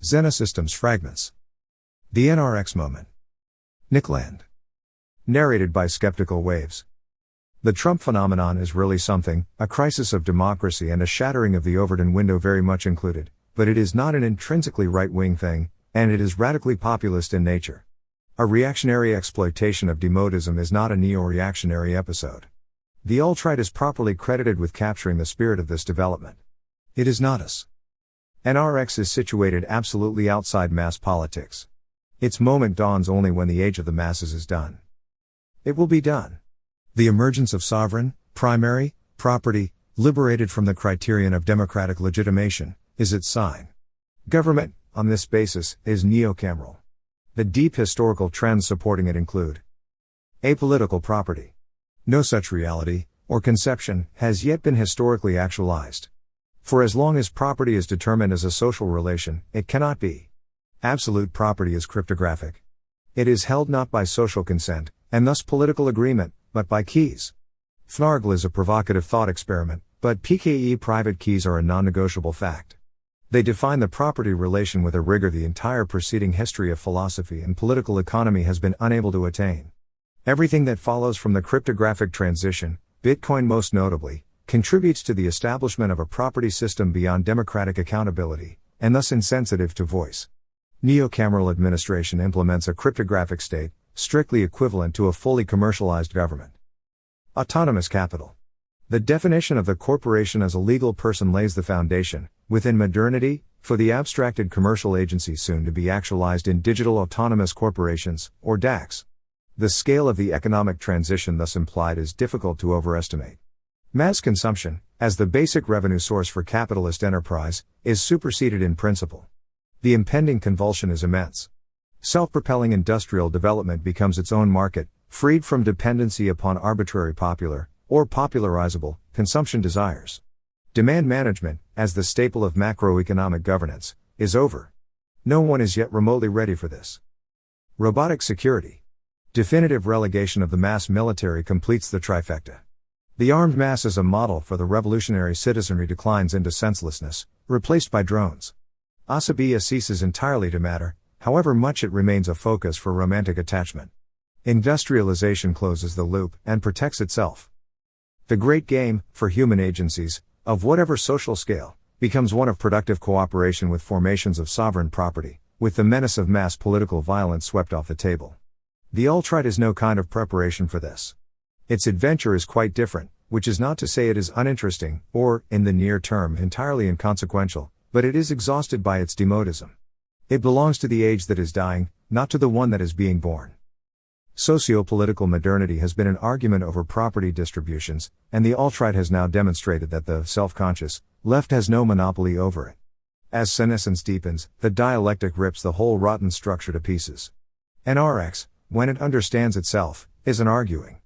Xenosystems Fragments. The Nrx Moment. Nickland. Narrated by Skeptical Waves. The Trump phenomenon is really something, a crisis of democracy and a shattering of the Overton window very much included, but it is not an intrinsically right-wing thing, and it is radically populist in nature. A reactionary exploitation of demodism is not a neo-reactionary episode. The alt-right is properly credited with capturing the spirit of this development. It is not us. Nrx is situated absolutely outside mass politics. Its moment dawns only when the age of the masses is done. It will be done. The emergence of sovereign, primary, property, liberated from the criterion of democratic legitimation, is its sign. Government, on this basis, is neocameral. The deep historical trends supporting it include apolitical property. No such reality, or conception, has yet been historically actualized. For as long as property is determined as a social relation, it cannot be. Absolute property is cryptographic. It is held not by social consent, and thus political agreement, but by keys. FNARGL is a provocative thought experiment, but PKE private keys are a non-negotiable fact. They define the property relation with a rigor the entire preceding history of philosophy and political economy has been unable to attain. Everything that follows from the cryptographic transition, Bitcoin most notably, contributes to the establishment of a property system beyond democratic accountability, and thus insensitive to voice. Neocameral administration implements a cryptographic state, strictly equivalent to a fully commercialized government. Autonomous capital. The definition of the corporation as a legal person lays the foundation, within modernity, for the abstracted commercial agency soon to be actualized in digital autonomous corporations, or DACs. The scale of the economic transition thus implied is difficult to overestimate. Mass consumption, as the basic revenue source for capitalist enterprise, is superseded in principle. The impending convulsion is immense. Self-propelling industrial development becomes its own market, freed from dependency upon arbitrary popular, or popularizable, consumption desires. Demand management, as the staple of macroeconomic governance, is over. No one is yet remotely ready for this. Robotic security. Definitive relegation of the mass military completes the trifecta. The armed mass as a model for the revolutionary citizenry declines into senselessness, replaced by drones. Asabiya ceases entirely to matter, however much it remains a focus for romantic attachment. Industrialization closes the loop and protects itself. The great game, for human agencies, of whatever social scale, becomes one of productive cooperation with formations of sovereign property, with the menace of mass political violence swept off the table. The alt-right is no kind of preparation for this. Its adventure is quite different, which is not to say it is uninteresting, or, in the near term, entirely inconsequential, but it is exhausted by its demodism. It belongs to the age that is dying, not to the one that is being born. Socio-political modernity has been an argument over property distributions, and the alt-right has now demonstrated that the self-conscious left has no monopoly over it. As senescence deepens, the dialectic rips the whole rotten structure to pieces. Nrx, when it understands itself, is an arguing.